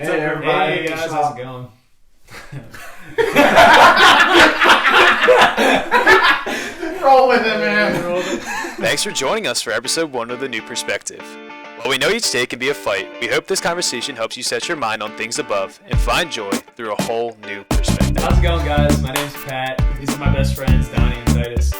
Hey everybody. Hey guys, how's it going? Roll with it, man. Thanks for joining us for episode 1 of The New Perspective. While we know each day can be a fight, we hope this conversation helps you set your mind on things above and find joy through a whole new perspective. How's it going, guys? My name's Pat. These are my best friends, Donny and Titus.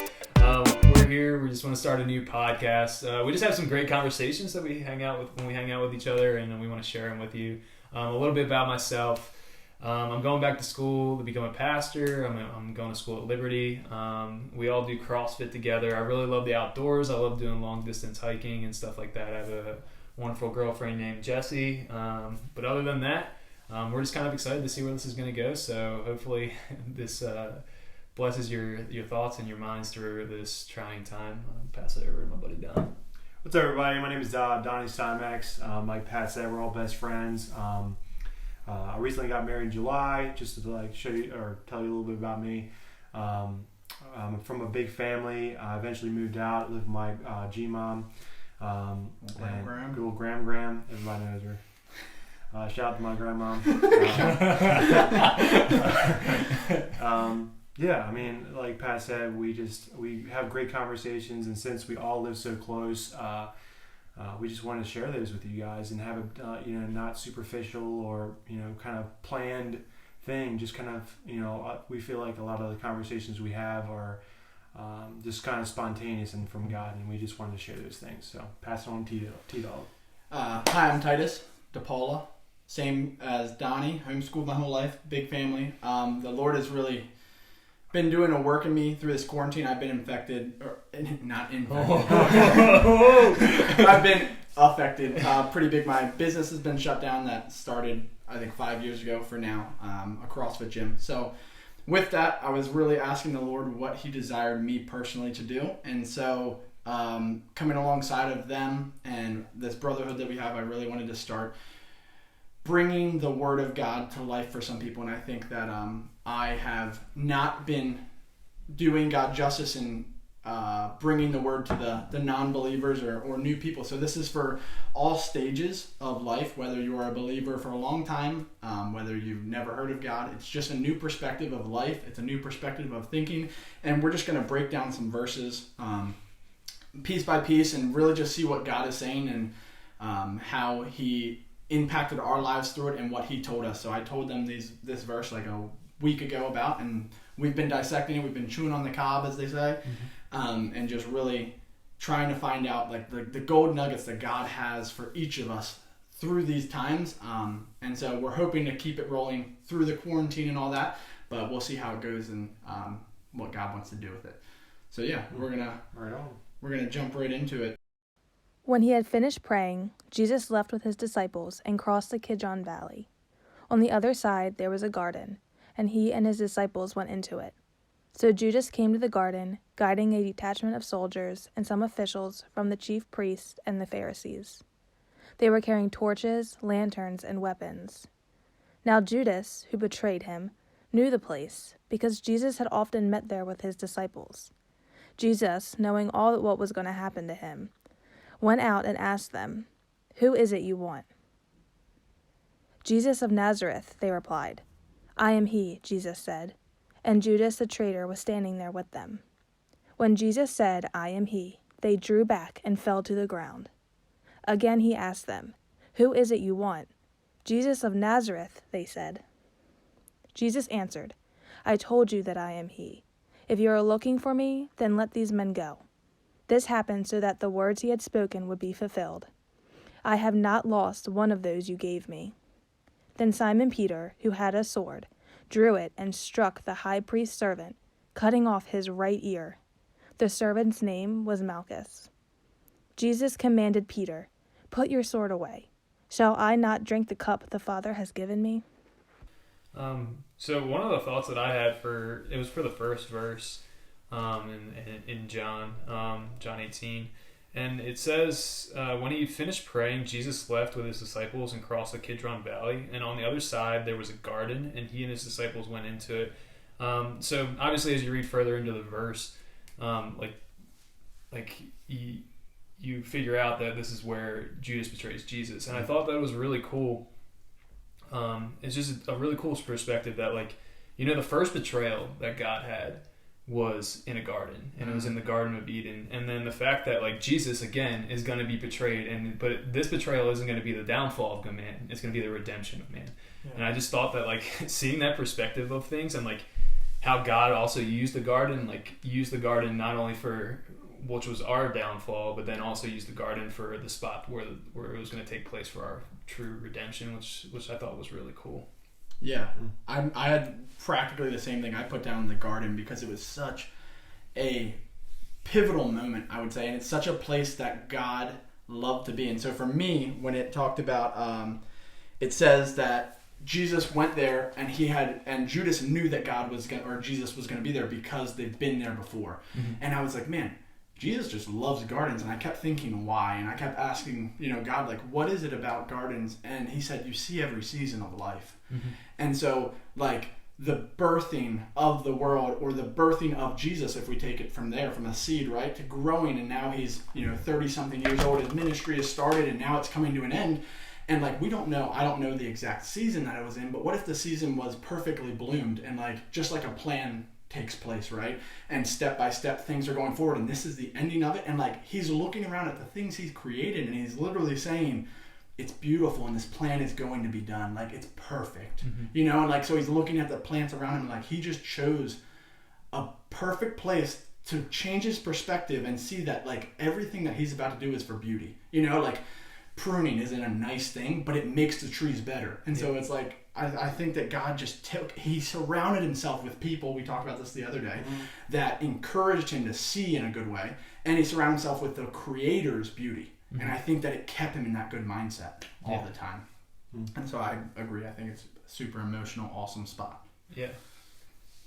We're here. We just want to start a new podcast. We just have some great conversations that we hang out with when we hang out with each other, and we want to share them with you. A little bit about myself. I'm going back to school to become a pastor. I'm going to school at Liberty. We all do CrossFit together. I really love the outdoors. I love doing long distance hiking and stuff like that. I have a wonderful girlfriend named Jessie. But other than that, we're just kind of excited to see where this is going to go. So hopefully this blesses your thoughts and your minds through this trying time. I'll pass it over to my buddy Don. What's up, everybody? My name is Donny Steinmax. Like Pat said, we're all best friends. I recently got married in July. Just to show you or tell you a little bit about me. I'm from a big family. I eventually moved out, lived with my G-mom. Graham. Good old Graham. Everybody knows her. Shout out to my grandma. Yeah, I mean, like Pat said, we have great conversations, and since we all live so close, we just wanted to share those with you guys and have a not superficial or kind of planned thing. Just kind of we feel like a lot of the conversations we have are just kind of spontaneous and from God, and we just wanted to share those things. So pass it on to T-Dog. Hi, I'm Titus DePaula. Same as Donnie. Homeschooled my whole life. Big family. The Lord has really been doing a work in me through this quarantine. I've been infected, or not infected. I've been affected pretty big. My business has been shut down. That started, I think, 5 years ago for now, a CrossFit gym. So with that, I was really asking the Lord what He desired me personally to do. And so coming alongside of them and this brotherhood that we have, I really wanted to start bringing the Word of God to life for some people. And I think that I have not been doing God justice in bringing the Word to the non-believers or new people. So this is for all stages of life, whether you are a believer for a long time, whether you've never heard of God. It's just a new perspective of life. It's a new perspective of thinking. And we're just going to break down some verses piece by piece and really just see what God is saying and how He impacted our lives through it and what He told us. So I told them this verse like a week ago about, and we've been dissecting it. We've been chewing on the cob, as they say, and just really trying to find out like the gold nuggets that God has for each of us through these times. And so we're hoping to keep it rolling through the quarantine and all that, but we'll see how it goes and what God wants to do with it. So yeah, we're gonna jump right into it. When he had finished praying, Jesus left with his disciples and crossed the Kidron Valley. On the other side there was a garden, and he and his disciples went into it. So Judas came to the garden, guiding a detachment of soldiers and some officials from the chief priests and the Pharisees. They were carrying torches, lanterns, and weapons. Now Judas, who betrayed him, knew the place, because Jesus had often met there with his disciples. Jesus, knowing all what was going to happen to him, went out and asked them, "Who is it you want?" "Jesus of Nazareth," they replied. "I am he," Jesus said, and Judas the traitor was standing there with them. When Jesus said, "I am he," they drew back and fell to the ground. Again he asked them, "Who is it you want?" "Jesus of Nazareth," they said. Jesus answered, "I told you that I am he. If you are looking for me, then let these men go." This happened so that the words he had spoken would be fulfilled. "I have not lost one of those you gave me." Then Simon Peter, who had a sword, drew it and struck the high priest's servant, cutting off his right ear. The servant's name was Malchus. Jesus commanded Peter, "Put your sword away. Shall I not drink the cup the Father has given me?" So one of the thoughts that I had for the first verse in John 18, and it says when he finished praying, Jesus left with his disciples and crossed the Kidron Valley, and on the other side there was a garden, and he and his disciples went into it. So obviously as you read further into the verse, you figure out that this is where Judas betrays Jesus, and I thought that was really cool it's just a really cool perspective that, like, the first betrayal that God had was in a garden, and it was in the Garden of Eden. And then the fact that, like, Jesus again is going to be betrayed, but this betrayal isn't going to be the downfall of man, it's going to be the redemption of man. And I just thought that, like, seeing that perspective of things, and like how God also used the garden not only for which was our downfall, but then also used the garden for the spot where it was going to take place for our true redemption, which I thought was really cool. Yeah, I had practically the same thing. I put down the garden because it was such a pivotal moment, I would say, and it's such a place that God loved to be. And so for me, when it talked about, it says that Jesus went there, and Judas knew that Jesus was going to be there because they've been there before. And I was like, man, Jesus just loves gardens. And I kept thinking why, and I kept asking, God, like, what is it about gardens? And he said, you see every season of life. And so, like, the birthing of the world, or the birthing of Jesus, if we take it from there, from a seed, right, to growing, and now he's 30 something years old, his ministry has started, and now it's coming to an end. And, like, I don't know the exact season that it was in, but what if the season was perfectly bloomed, and, like, just like a plan takes place, right? And step by step things are going forward, and this is the ending of it. And, like, he's looking around at the things he's created, and he's literally saying, it's beautiful, and this plan is going to be done. Like, it's perfect, and, like, so he's looking at the plants around him, and, like, he just chose a perfect place to change his perspective and see that, like, everything that he's about to do is for beauty. Like, pruning isn't a nice thing, but it makes the trees better. And so it's like, I think that God just he surrounded himself with people, we talked about this the other day, that encouraged him to see in a good way, and he surrounded himself with the Creator's beauty. And I think that it kept him in that good mindset all the time. And so I agree. I think it's a super emotional, awesome spot. Yeah,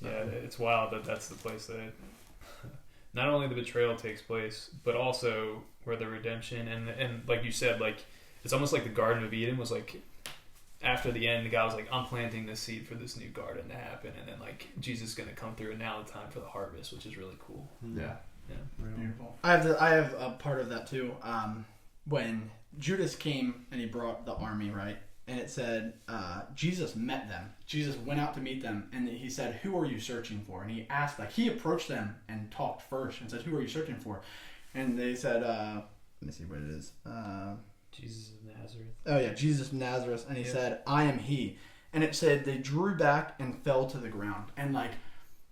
it's wild that that's the place that not only the betrayal takes place, but also where the redemption and like you said, like, it's almost like the Garden of Eden was like, after the end, the guy was like, I'm planting this seed for this new garden to happen, and then, like, Jesus is going to come through, and now the time for the harvest, which is really cool. Yeah. Beautiful. I have a part of that too. When Judas came and he brought the army, right? And it said, Jesus met them. Jesus went out to meet them, and he said, who are you searching for? And he asked, like, he approached them and talked first and said, who are you searching for? And they said, let me see what it is. Jesus of Nazareth. Oh yeah, Jesus of Nazareth. And he said, I am he. And it said they drew back and fell to the ground. And, like,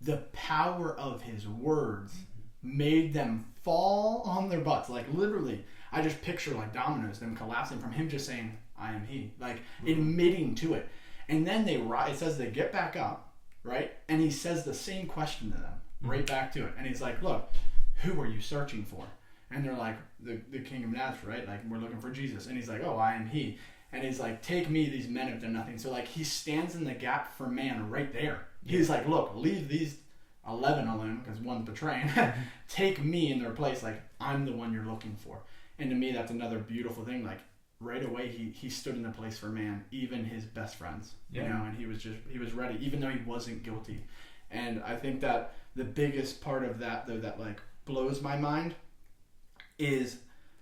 the power of his words made them fall on their butts. Like, literally, I just picture, like, dominoes, them collapsing from him just saying, I am he. Like, admitting to it. And then they rise. It says they get back up, right? And he says the same question to them, right back to it. And he's like, look, who are you searching for? And they're like, the King of Nazareth, right? Like, we're looking for Jesus. And he's like, oh, I am he. And he's like, take me, these men have done nothing. So, like, he stands in the gap for man right there. He's like, look, leave these 11 alone, because one's betraying. Take me in their place. Like, I'm the one you're looking for. And to me, that's another beautiful thing. Like, right away, he stood in the place for man, even his best friends, and he was ready, even though he wasn't guilty. And I think that the biggest part of that, though, that, like, blows my mind is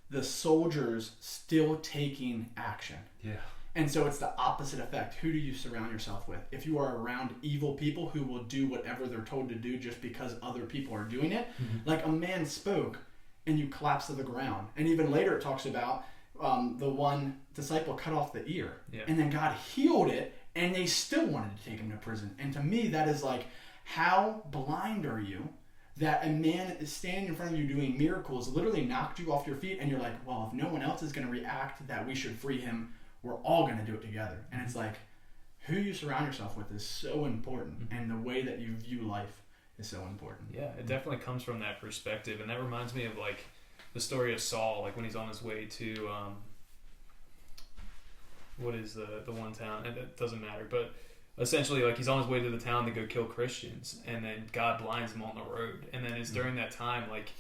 the soldiers still taking action. Yeah. And so it's the opposite effect. Who do you surround yourself with? If you are around evil people who will do whatever they're told to do just because other people are doing it, like, a man spoke and you collapse to the ground. And even later it talks about the one disciple cut off the ear. Yeah. And then God healed it, and they still wanted to take him to prison. And to me, that is like, how blind are you that a man is standing in front of you doing miracles, literally knocked you off your feet, and you're like, well, if no one else is going to react that we should free him, we're all going to do it together. And it's like, who you surround yourself with is so important, and the way that you view life is so important. Yeah, it definitely comes from that perspective, and that reminds me of, like, the story of Saul, like, when he's on his way to what is the one town, and it doesn't matter, but essentially, like, he's on his way to the town to go kill Christians, and then God blinds him on the road. And then it's during that time, like,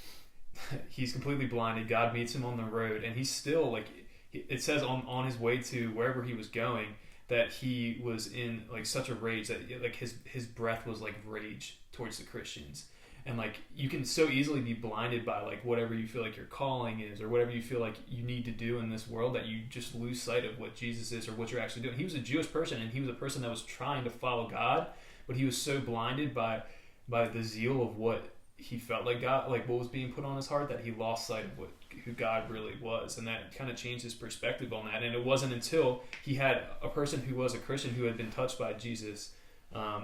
he's completely blinded. God meets him on the road, and he's still, like, it says on his way to wherever he was going that he was in, like, such a rage that, like, his breath was like rage towards the Christians. And like you can so easily be blinded by like whatever you feel like your calling is, or whatever you feel like you need to do in this world, that you just lose sight of what Jesus is or what you're actually doing. He was a Jewish person, and he was a person that was trying to follow God, but he was so blinded by the zeal of what he felt like God, like what was being put on his heart, that he lost sight of who God really was. And that kind of changed his perspective on that. And it wasn't until he had a person who was a Christian who had been touched by Jesus, I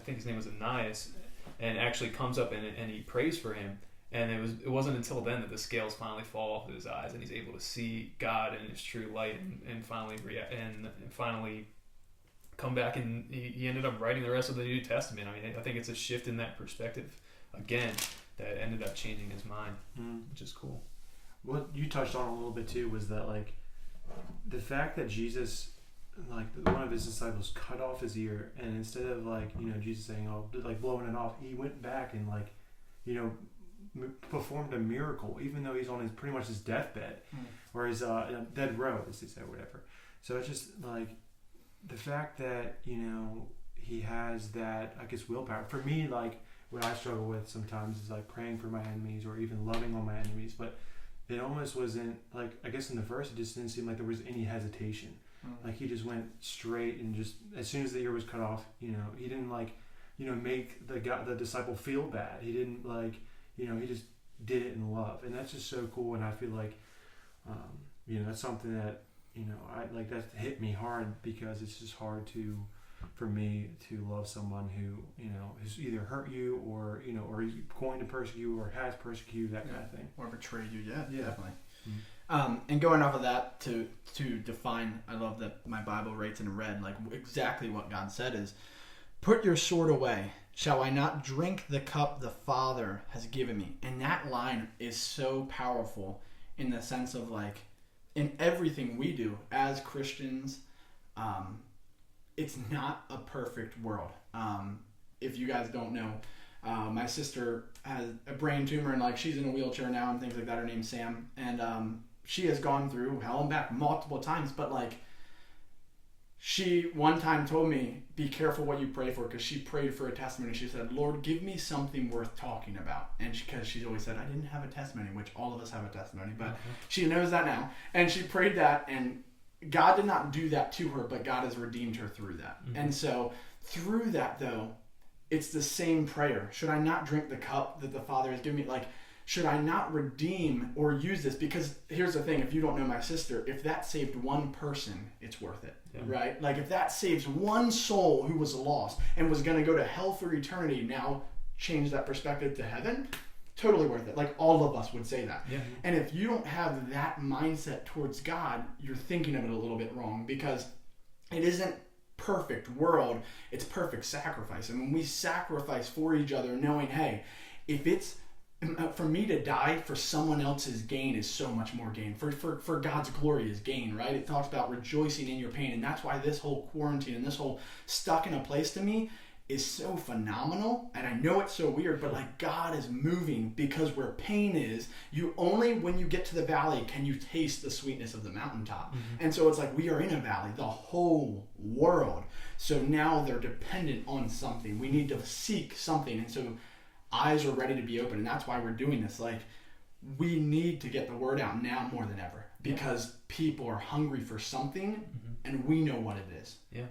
think his name was Ananias, and actually comes up and he prays for him. And it wasn't until then that the scales finally fall off of his eyes, and he's able to see God in his true light, and finally come back, and he ended up writing the rest of the New Testament. I mean, I think it's a shift in that perspective again that ended up changing his mind, which is cool. What you touched on a little bit too was that like the fact that Jesus, like one of his disciples, cut off his ear, and instead of like, you know, Jesus saying, "Oh," like blowing it off, he went back and like, you know, performed a miracle, even though he's on his pretty much his deathbed or his dead row, as they say, whatever. So it's just like the fact that, you know, he has that, I guess, willpower. For me, like what I struggle with sometimes is like praying for my enemies or even loving on my enemies, but it almost wasn't like, I guess in the verse it just didn't seem like there was any hesitation. Like he just went straight, and just as soon as the ear was cut off, you know, he didn't like, you know, make the disciple feel bad. He didn't like, you know, he just did it in love, and that's just so cool. And I feel like, you know, that's something that, you know, I like, that hit me hard, because it's just hard for me to love someone who, you know, has either hurt you or, you know, or is going to persecute you or has persecuted you, that kind of thing, or betrayed you. Yeah, definitely. Mm-hmm. And going off of that, to define, I love that my Bible writes in red, like exactly what God said is, "Put your sword away. Shall I not drink the cup the Father has given me?" And that line is so powerful in the sense of like, in everything we do as Christians, it's not a perfect world. If you guys don't know, my sister has a brain tumor, and like she's in a wheelchair now and things like that. Her name's Sam, and she has gone through hell and back multiple times, but like she one time told me, "Be careful what you pray for," because she prayed for a testimony. She said, "Lord, give me something worth talking about." And because she's always said, "I didn't have a testimony," which all of us have a testimony, but she knows that now. And she prayed that, and God did not do that to her, but God has redeemed her through that. And so through that, though, it's the same prayer. Should I not drink the cup that the Father has given me? Like, should I not redeem or use this? Because here's the thing, if you don't know my sister, if that saved one person, it's worth it, right? Like if that saves one soul who was lost and was going to go to hell for eternity, now change that perspective to heaven, totally worth it. Like all of us would say that. Yeah. And if you don't have that mindset towards God, you're thinking of it a little bit wrong, because it isn't perfect world, it's perfect sacrifice. And when we sacrifice for each other, knowing, hey, if it's for me to die for someone else's gain is so much more gain. For God's glory is gain, right? It talks about rejoicing in your pain. And that's why this whole quarantine and this whole stuck in a place to me is so phenomenal. And I know it's so weird, but like God is moving, because where pain is, you only when you get to the valley can you taste the sweetness of the mountaintop. And so it's like we are in a valley, the whole world. So now they're dependent on something. We need to seek something. And so eyes are ready to be open, and that's why we're doing this. Like, we need to get the word out now more than ever, because people are hungry for something, and we know what it is. Yeah.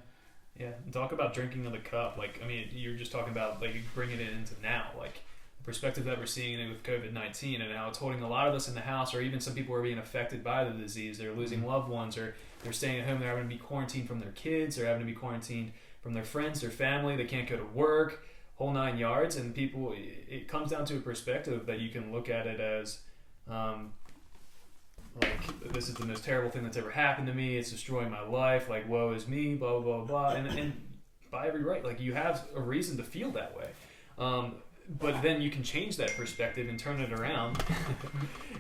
And talk about drinking of the cup. Like, I mean, you're just talking about like bringing it into now, like the perspective that we're seeing it with COVID-19, and how it's holding a lot of us in the house, or even some people are being affected by the disease. They're losing loved ones, or they're staying at home. They're having to be quarantined from their kids. They're having to be quarantined from their friends, their family. They can't go to work. Whole 9 yards. And people, it comes down to a perspective that you can look at it as like, this is the most terrible thing that's ever happened to me, it's destroying my life, like woe is me, blah blah blah. And by every right, like you have a reason to feel that way, but then you can change that perspective and turn it around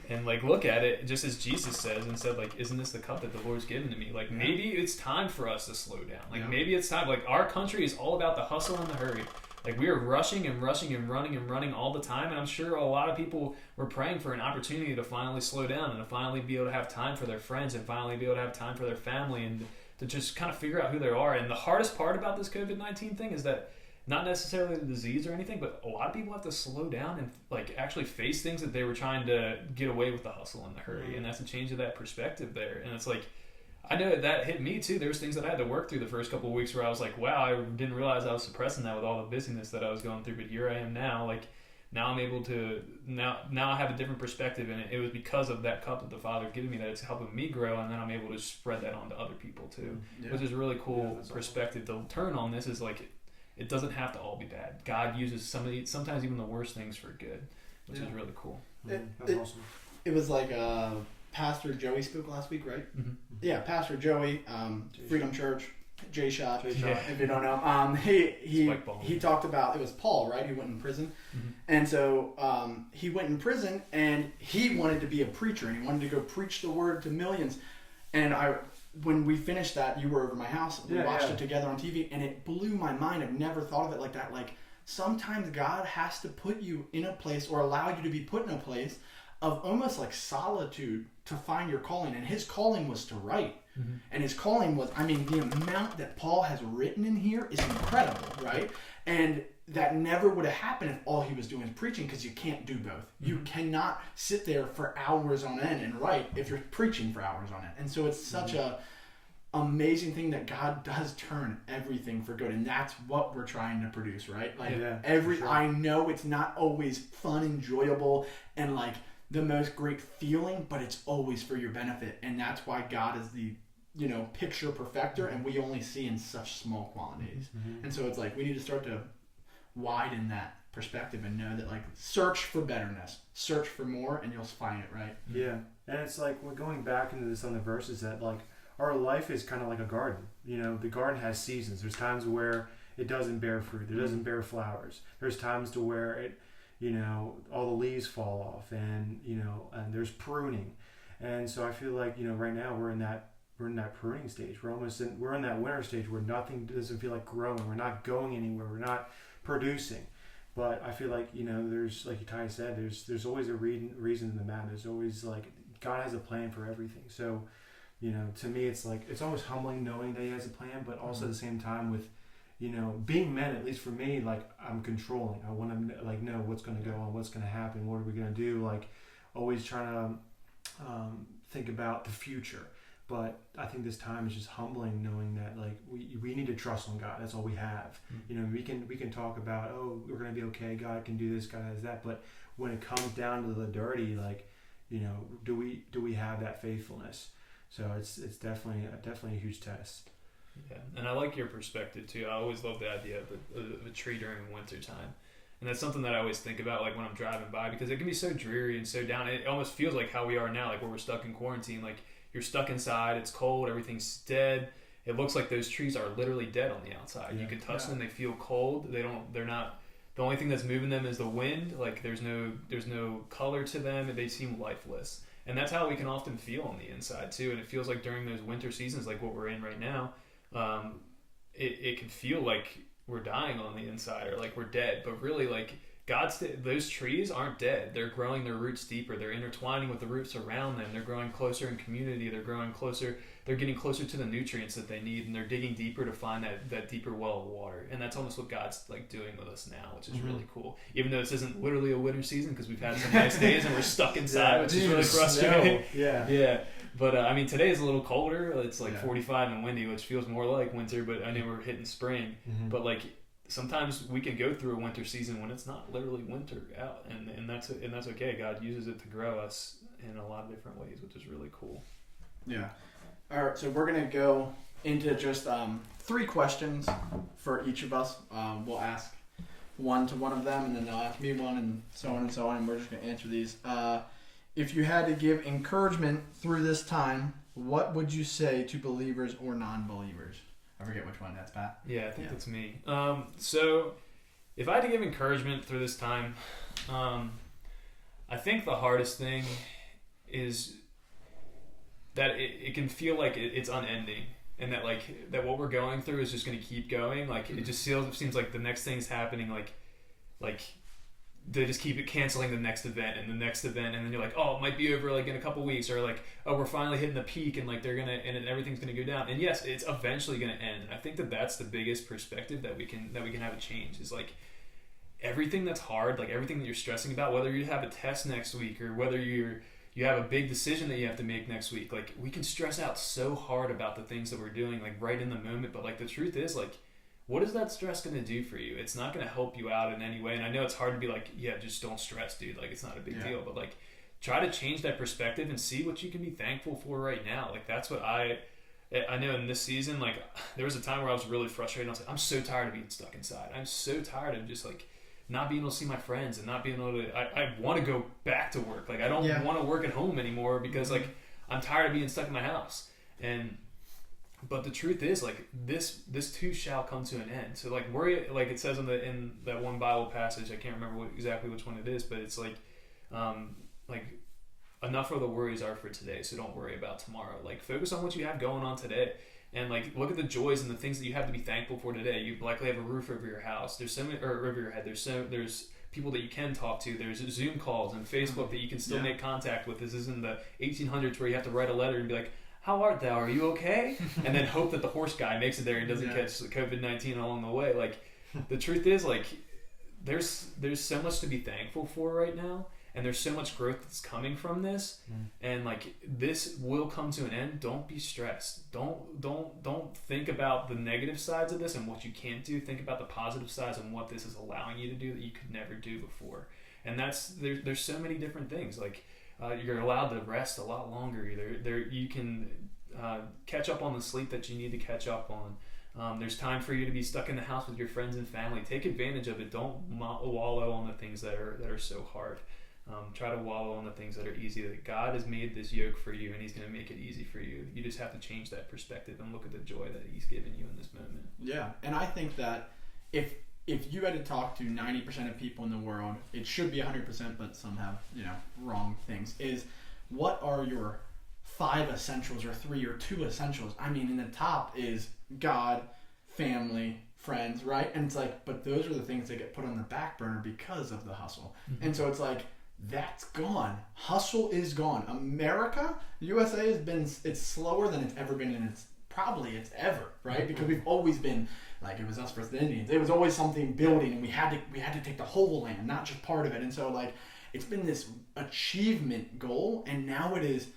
and like look at it just as Jesus says, and said, like, isn't this the cup that the Lord's given to me? Like maybe it's time for us to slow down. Like maybe it's time. Like our country is all about the hustle and the hurry. Like we are rushing and rushing and running all the time, and I'm sure a lot of people were praying for an opportunity to finally slow down and to finally be able to have time for their friends and finally be able to have time for their family and to just kind of figure out who they are. And the hardest part about this COVID-19 thing is that not necessarily the disease or anything, but a lot of people have to slow down and like actually face things that they were trying to get away with the hustle and the hurry. And that's a change of that perspective there. And it's like, I know that hit me too. There was things that I had to work through the first couple of weeks where I was like, wow, I didn't realize I was suppressing that with all the busyness that I was going through. But here I am now, like now I'm able to, now I have a different perspective. And it was because of that cup that the Father giving me that it's helping me grow. And then I'm able to spread that on to other people too, which is a really cool perspective. The turn on this is like, it doesn't have to all be bad. God uses sometimes even the worst things for good, which is really cool. That's awesome. It was like Pastor Joey spoke last week, right? Mm-hmm. Yeah, Pastor Joey, Freedom Church, J-Shot. Yeah. If you don't know, he talked about, it was Paul, right? He went in prison, and so he went in prison, and he wanted to be a preacher, and he wanted to go preach the word to millions. And when we finished that, you were over my house. We watched it together on TV, and it blew my mind. I've never thought of it like that. Like sometimes God has to put you in a place or allow you to be put in a place of almost like solitude to find your calling. And his calling was to write. And his calling was, I mean, the amount that Paul has written in here is incredible, right? And that never would have happened if all he was doing is preaching, because you can't do both. You cannot sit there for hours on end and write if you're preaching for hours on end. And so it's such a amazing thing that God does turn everything for good, and that's what we're trying to produce, right? Like I know it's not always fun, enjoyable, and like the most great feeling, but it's always for your benefit, and that's why God is the picture perfecter, and we only see in such small quantities. And so it's like we need to start to widen that perspective and know that like search for betterness, search for more, and you'll find it, right? Yeah. And it's like we're going back into this on the verses that like our life is kind of like a garden. The garden has seasons. There's times where it doesn't bear fruit, it doesn't bear flowers. There's times to where it all the leaves fall off, and and there's pruning. And so I feel like right now we're in that pruning stage. We're in that winter stage where nothing doesn't feel like growing. We're not going anywhere. We're not producing. But I feel like there's, like Titus said, there's always a reason in the matter. There's always like God has a plan for everything. So to me it's like it's almost humbling knowing that he has a plan, but also at the same time with being men, at least for me, like I'm controlling. I want to like know what's going to go on, what's going to happen, what are we going to do, like always trying to think about the future. But I think this time is just humbling, knowing that like we need to trust on God. That's all we have. We can talk about, oh, we're gonna be okay. God can do this. God has that. But when it comes down to the dirty, like do we have that faithfulness? So it's definitely a huge test. Yeah, and I like your perspective too. I always love the idea of a tree during winter time. And that's something that I always think about, like when I'm driving by, because it can be so dreary and so down. It almost feels like how we are now, like where we're stuck in quarantine. Like you're stuck inside, it's cold, everyth's dead. It looks like those trees are literally dead on the outside. You can touch them, they feel cold. They're not. The only thing that's moving them is the wind. Like there's no color to them, and they seem lifeless. And that's how we can often feel on the inside too. And it feels like during those winter seasons, like what we're in right now, it can feel like we're dying on the inside, or like we're dead. But really, like those trees aren't dead. They're growing their roots deeper. They're intertwining with the roots around them. They're growing closer in community. They're growing closer. They're getting closer to the nutrients that they need, and they're digging deeper to find that deeper well of water. And that's almost what God's like doing with us now, which is really cool. Even though this isn't literally a winter season, because we've had some nice days and we're stuck inside, which is really frustrating. Yeah. But I mean, today is a little colder. It's like 45 and windy, which feels more like winter. But I know we're hitting spring. But like, sometimes we can go through a winter season when it's not literally winter out, and that's okay. God uses it to grow us in a lot of different ways, which is really cool. Yeah. All right, so we're gonna go into just 3 questions for each of us. We'll ask one to one of them, and then they'll ask me one, and so on and so on. And we're just gonna answer these. If you had to give encouragement through this time, what would you say to believers or non-believers? I forget which one that's, Pat. Yeah, I think that's me. So if I had to give encouragement through this time, I think the hardest thing is that it can feel like it's unending, and that that what we're going through is just going to keep going. Like it just seems like the next thing's happening. Like they just keep it canceling the next event and the next event, and then you're like, oh, it might be over like in a couple weeks, or like, oh, we're finally hitting the peak, and like everything's gonna go down. And yes, it's eventually gonna end. And I think that's the biggest perspective that we can have a change, is like everything that's hard, like everything that you're stressing about, whether you have a test next week or whether you have a big decision that you have to make next week. Like, we can stress out so hard about the things that we're doing, like right in the moment. But like, the truth is, like, what is that stress going to do for you? It's not going to help you out in any way. And I know it's hard to be like, yeah, just don't stress, dude. Like, it's not a big deal. But like, try to change that perspective and see what you can be thankful for right now. Like, that's what I know in this season. Like, there was a time where I was really frustrated. I was like, I'm so tired of being stuck inside. I'm so tired of just like not being able to see my friends and not being able to, I want to go back to work. Like, I don't want to work at home anymore because like I'm tired of being stuck in my house. But the truth is, like, this too shall come to an end. So like, worry, like it says in that one Bible passage, I can't remember exactly which one it is, but it's like enough of the worries are for today, so don't worry about tomorrow. Like, focus on what you have going on today. And like, look at the joys and the things that you have to be thankful for today. You likely have a roof over your house. There's so many, or over your head. There's people that you can talk to. There's Zoom calls and Facebook that you can still make contact with. This isn't the 1800s where you have to write a letter and be like, "How art thou? Are you okay?" and then hope that the horse guy makes it there and doesn't catch COVID-19 along the way. Like, the truth is, like, there's so much to be thankful for right now. And there's so much growth that's coming from this, and like, this will come to an end. Don't be stressed. Don't think about the negative sides of this and what you can't do. Think about the positive sides and what this is allowing you to do that you could never do before. And there's so many different things. Like, you're allowed to rest a lot longer. You can catch up on the sleep that you need to catch up on. There's time for you to be stuck in the house with your friends and family. Take advantage of it. Don't wallow on the things that are so hard. Try to wallow on the things that are easy. That God has made this yoke for you, and He's going to make it easy for you. You just have to change that perspective and look at the joy that He's given you in this moment. Yeah, and I think that if you had to talk to 90% of people in the world, it should be 100%, but some have wrong things. Is what are your 5 essentials or 3 or 2 essentials? I mean, in the top is God, family, friends, right? And it's like, but those are the things that get put on the back burner because of the hustle. And so it's like, that's gone. Hustle is gone. America, USA it's slower than it's ever been, and it's ever, right? Because we've always been like, it was us versus the Indians. It was always something building, and we had to take the whole land, not just part of it. And so like, it's been this achievement goal, and now it is,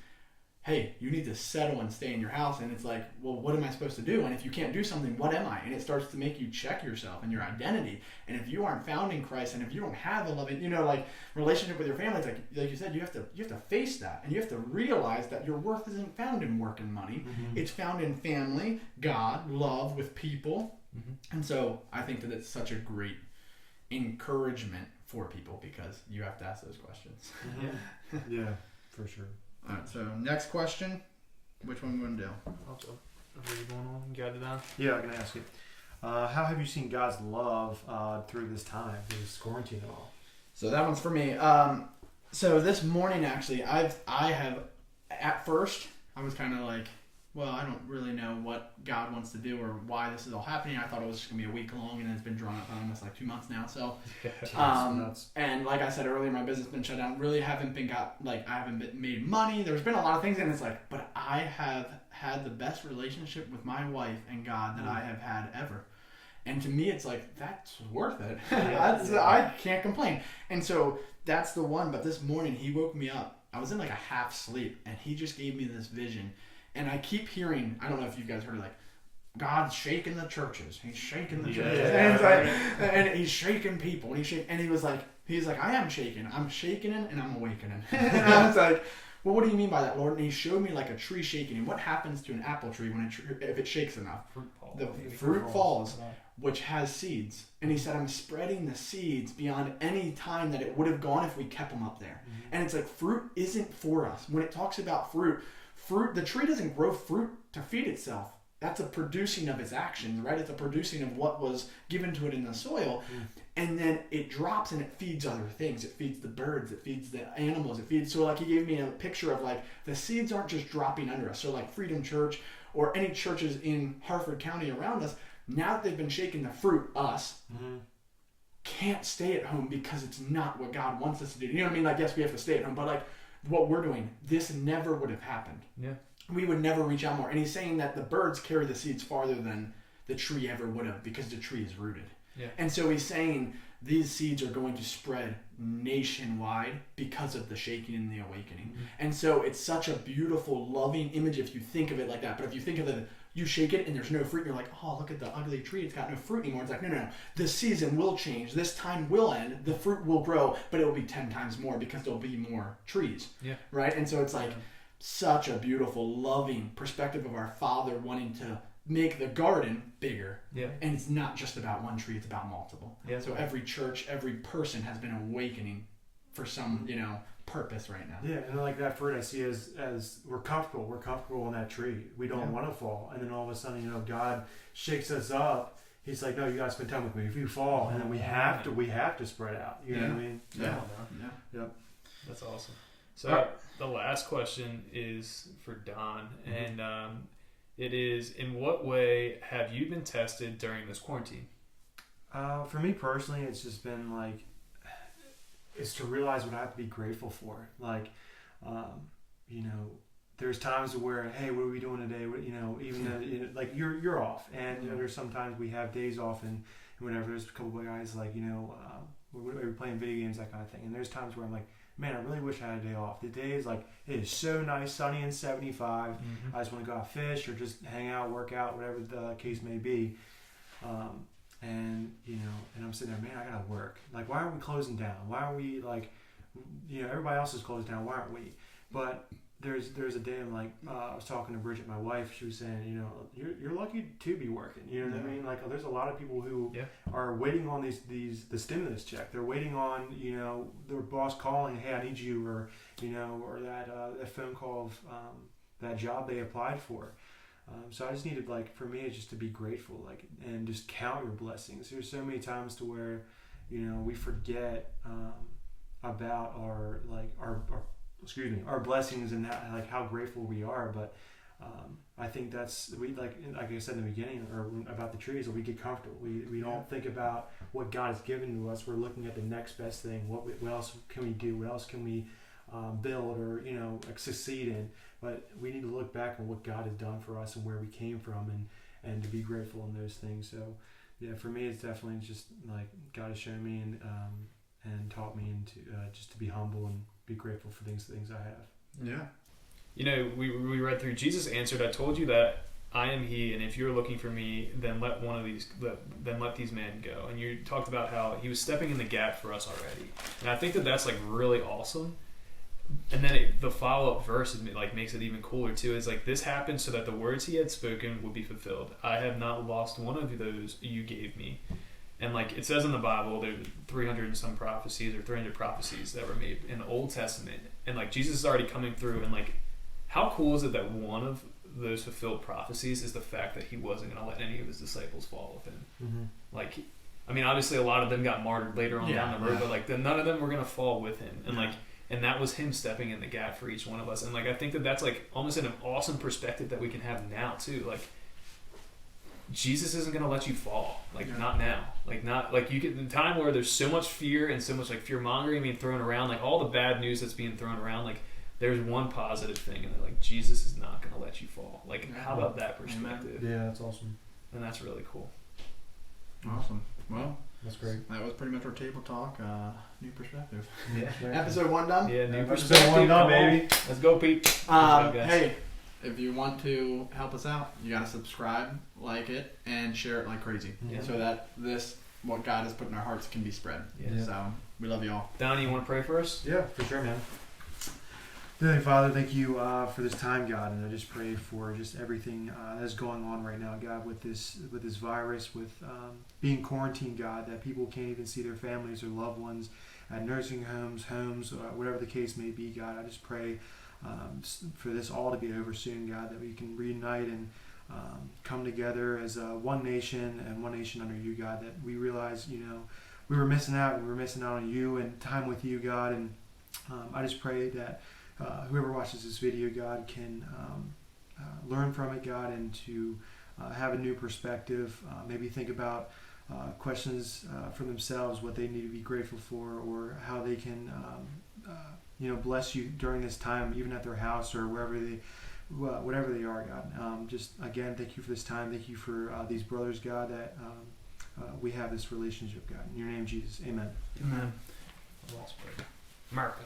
hey, you need to settle and stay in your house. And it's like, well, what am I supposed to do? And if you can't do something, what am I? And it starts to make you check yourself and your identity. And if you aren't found in Christ, and if you don't have a loving, like, relationship with your family, it's like you said, you have to face that, and you have to realize that your worth isn't found in work and money. It's found in family, God, love with people. And so I think that it's such a great encouragement for people, because you have to ask those questions. Yeah, for sure. All right, so next question. Which one we want to do? Are you going on? You got it down? Yeah, I'm going to ask you. How have you seen God's love through this time, through this quarantine at all? So that one's for me. So this morning, actually, I have, at first, I was kind of like, well, I don't really know what God wants to do or why this is all happening. I thought it was just going to be a week long, and it's been drawn out for almost like 2 months now. So, and like I said earlier, my business has been shut down. Really haven't I haven't made money. There's been a lot of things, and it's like, but I have had the best relationship with my wife and God that I have had ever. And to me, it's like, that's worth it. I can't complain. And so that's the one. But this morning, He woke me up. I was in like a half sleep, and He just gave me this vision. And I keep hearing, I don't know if you guys heard it, like, God's shaking the churches. He's shaking the churches. And, it's like, and He's shaking people. And He's like, I am shaking. I'm shaking and I'm awakening. And I was like, well, what do you mean by that, Lord? And He showed me like a tree shaking. And what happens to an apple tree if it shakes enough? The fruit falls, which has seeds. And He said, I'm spreading the seeds beyond any time that it would have gone if we kept them up there. And it's like, fruit isn't for us. When it talks about fruit, the tree doesn't grow fruit to feed itself. That's a producing of its actions, right? It's a producing of what was given to it in the soil. And then it drops and it feeds other things. It feeds the birds. It feeds the animals. So like, He gave me a picture of like, the seeds aren't just dropping under us. So like Freedom Church or any churches in Harford County around us, now that they've been shaking the fruit, us, can't stay at home because it's not what God wants us to do. You know what I mean? Like, yes, we have to stay at home, but like what we're doing, this never would have happened. Yeah. We would never reach out more. And he's saying that the birds carry the seeds farther than the tree ever would have because the tree is rooted. Yeah. And so he's saying these seeds are going to spread nationwide because of the shaking and the awakening. Mm-hmm. And so it's such a beautiful, loving image if you think of it like that. But if you think of it, you shake it and there's no fruit, and you're like, oh, look at the ugly tree. It's got no fruit anymore. It's like, no. The season will change. This time will end. The fruit will grow, but it will be 10 times more because there'll be more trees. Yeah. Right? And so it's like such a beautiful, loving perspective of our Father wanting to make the garden bigger. Yeah. And it's not just about one tree, it's about multiple. Yeah. So every church, every person has been awakening for some, purpose right now. Yeah, and like that fruit I see as we're comfortable on that tree. We don't want to fall. And then all of a sudden, God shakes us up. He's like, no, you gotta spend time with me. If you fall, and then we have to spread out. You know what I mean? Yeah. That's awesome. So the last question is for Don, and it is, in what way have you been tested during this quarantine? For me personally, it's just been like, it's to realize what I have to be grateful for. Like, there's times where, hey, what are we doing today? Even though, like you're off, and there's sometimes we have days off, and whenever there's a couple of guys like, we're playing video games, that kind of thing. And there's times where I'm like, man, I really wish I had a day off. The day is like, it is so nice, sunny and 75. I just want to go out fish or just hang out, work out, whatever the case may be. And I'm sitting there, man, I gotta work. Like, why aren't we closing down? Why aren't we like, everybody else is closed down. Why aren't we? But there's a day I'm like, I was talking to Bridget, my wife. She was saying, you're lucky to be working. You know what I mean? Like, there's a lot of people who are waiting on the stimulus check. They're waiting on their boss calling, hey, I need you, or or that phone call of that job they applied for. So I just needed, like, for me, it's just to be grateful, like, and just count your blessings. There's so many times to where, we forget about our blessings and that, like, how grateful we are. But I think that's, like I said in the beginning, or about the trees, that we get comfortable. We don't think about what God has given to us. We're looking at the next best thing. What else can we do? What else can we build or succeed in? But we need to look back on what God has done for us and where we came from, and to be grateful in those things. So yeah, for me, it's definitely just like God has shown me and taught me into just to be humble and be grateful for things I have. Yeah. We read through, Jesus answered, I told you that I am he, and if you're looking for me, then let these men go. And you talked about how he was stepping in the gap for us already. And I think that's like really awesome. And then the follow-up verse makes it even cooler too. Is like, this happened so that the words he had spoken would be fulfilled. I have not lost one of those you gave me. And like it says in the Bible, there's 300 and some prophecies, or 300 prophecies that were made in the Old Testament. And like Jesus is already coming through. And like, how cool is it that one of those fulfilled prophecies is the fact that he wasn't going to let any of his disciples fall with him. Mm-hmm. Like, I mean, obviously a lot of them got martyred later on down the road, but like then none of them were going to fall with him. And and that was him stepping in the gap for each one of us. And like, I think that's like almost an awesome perspective that we can have now too. Like, Jesus isn't going to let you fall. Like, not now. Like, not like you get the time where there's so much fear and so much like fear mongering being thrown around, like all the bad news that's being thrown around. Like, there's one positive thing, and like Jesus is not going to let you fall. Like, how about that perspective? Yeah, that's awesome. And that's really cool. Awesome. Well, that's great. That was pretty much our table talk. New perspective. Yeah. Episode 1 done? Yeah, new perspective. Episode 1 done, baby. Let's go, Pete. Hey, if you want to help us out, you got to subscribe, like it, and share it like crazy. Yeah. So that what God has put in our hearts can be spread. Yeah. So we love you all. Donny, you want to pray for us? Yeah, for sure, man. Dear Father, thank you for this time, God, and I just pray for just everything that's going on right now, God, with this virus, with being quarantined, God, that people can't even see their families or loved ones at nursing homes, whatever the case may be, God. I just pray for this all to be over soon, God, that we can reunite and come together as one nation and one nation under you, God, that we realize, we were missing out on you and time with you, God, and I just pray that whoever watches this video, God, can learn from it, God, and to have a new perspective, maybe think about questions for themselves, what they need to be grateful for, or how they can bless you during this time, even at their house or whatever they are, God. Just again, thank you for this time. Thank you for these brothers, God, that we have this relationship, God. In your name, Jesus. Amen. Amen. America.